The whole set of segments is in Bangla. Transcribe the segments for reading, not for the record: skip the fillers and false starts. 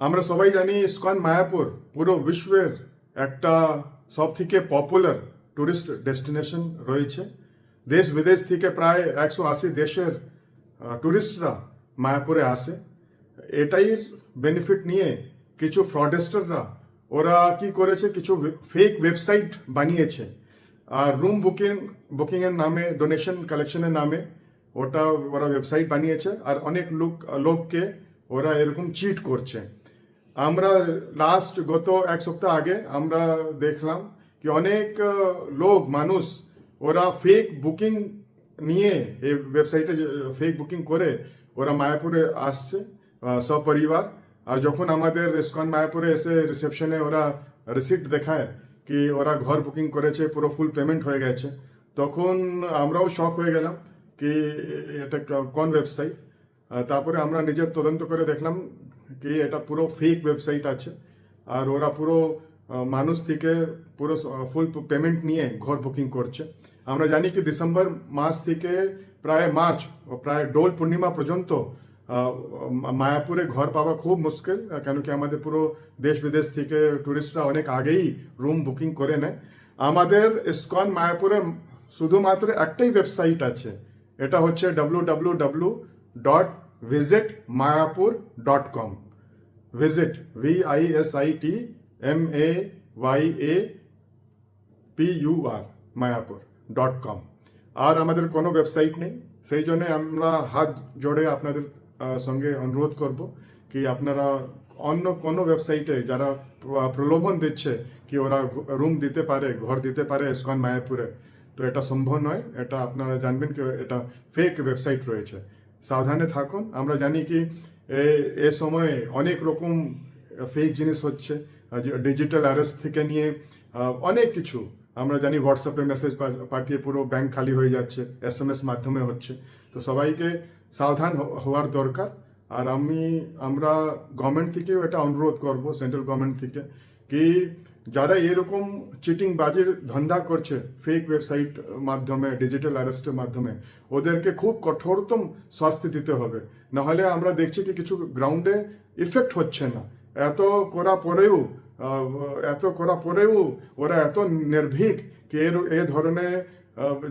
আমরা সবাই জানি ইসকন মায়াপুর পুরো বিশ্বের একটা সবথেকে পপুলার টুরিস্ট ডেস্টিনেশন রয়েছে। দেশ বিদেশ থেকে প্রায় 180 দেশের টুরিস্টরা মায়াপুরে আসে। এটাই বেনিফিট নিয়ে কিছু ফ্রডস্টাররা ওরা কি করেছে, কিছু ফেক ওয়েবসাইট বানিয়েছে আর রুম বুকিংয়ের নামে, ডোনেশন কালেকশনের নামে ওরা ওয়েবসাইট বানিয়েছে আর অনেক লোককে ওরা এরকম চিট করছে। আমরা গত এক সপ্তাহ আগে আমরা দেখলাম কি অনেক মানুষ ওরা ফেক বুকিং নিয়ে এই ওয়েবসাইটে ফেক বুকিং করে ওরা মায়াপুরে আসছে সপরিবার। আর যখন আমাদের ইসকন মায়াপুরে এসে রিসেপশনে ওরা রিসিপ্ট দেখায় কি ওরা ঘর বুকিং করেছে, পুরো ফুল পেমেন্ট হয়ে গেছে, তখন আমরাও শক হয়ে গেলাম কি এটা কোন ওয়েবসাইট। তারপরে আমরা নিজের তদন্ত করে দেখলাম কি এটা পুরো ফেক ওয়েবসাইট আছে আর ওরা পুরো মানুষ থেকে পুরো ফুল পেমেন্ট নিয়ে ঘর বুকিং করছে। আমরা জানি কি ডিসেম্বর মাস থেকে প্রায় মার্চ, প্রায় দোল পূর্ণিমা পর্যন্ত মায়াপুরে ঘর পাওয়া খুব মুশকিল, কেন কি আমাদের পুরো দেশ বিদেশ থেকে টুরিস্টরা অনেক আগেই রুম বুকিং করে নেয়। আমাদের ইসকন মায়াপুরের শুধুমাত্র একটাই ওয়েবসাইট আছে, এটা হচ্ছে www.visitmayapur.com। Visit VISITMAYAPUR মায়াপুর.com। আর আমাদের কোনো ওয়েবসাইট নেই। সেই জন্য আমরা হাত জোড়ে আপনাদের সঙ্গে অনুরোধ করব কি আপনারা অন্য কোনো ওয়েবসাইটে যারা প্রলোভন দিচ্ছে কি ওরা রুম দিতে পারে, ঘর দিতে পারে ইসকন মায়াপুরে, তো এটা সম্ভব নয়। এটা আপনারা জানবেন কি এটা ফেক ওয়েবসাইট রয়েছে, সাবধানে থাকুন। আমরা জানি কি এ সময়ে অনেক রকম ফেক জিনিস হচ্ছে, ডিজিটাল অ্যারেস্ট থেকে নিয়ে অনেক কিছু। আমরা জানি হোয়াটসঅ্যাপে মেসেজ পাঠিয়ে পুরো ব্যাংক খালি হয়ে যাচ্ছে, SMS মাধ্যমে হচ্ছে। তো সবাইকে সাবধান হওয়ার দরকার। আর আমরা গভর্নমেন্ট থেকেও এটা অনুরোধ করব, সেন্ট্রাল গভর্নমেন্ট থেকে, কি যারা এরকম চিটিং বাজির ধান্দা করছে ফেক ওয়েবসাইট মাধ্যমে, ডিজিটাল অ্যারেস্টের মাধ্যমে, ওদেরকে খুব কঠোরতম শাস্তি দিতে হবে। নাহলে আমরা দেখছি কি কিছু গ্রাউন্ডে ইফেক্ট হচ্ছে না, এত করা পরেও ওরা এত নির্ভীক কি এ ধরনের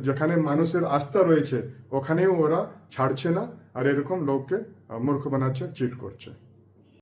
যেখানে মানুষের আস্থা রয়েছে ওখানেও ওরা ছাড়ছে না আর এরকম লোককে মূর্খ বানাচ্ছে, চিট করছে।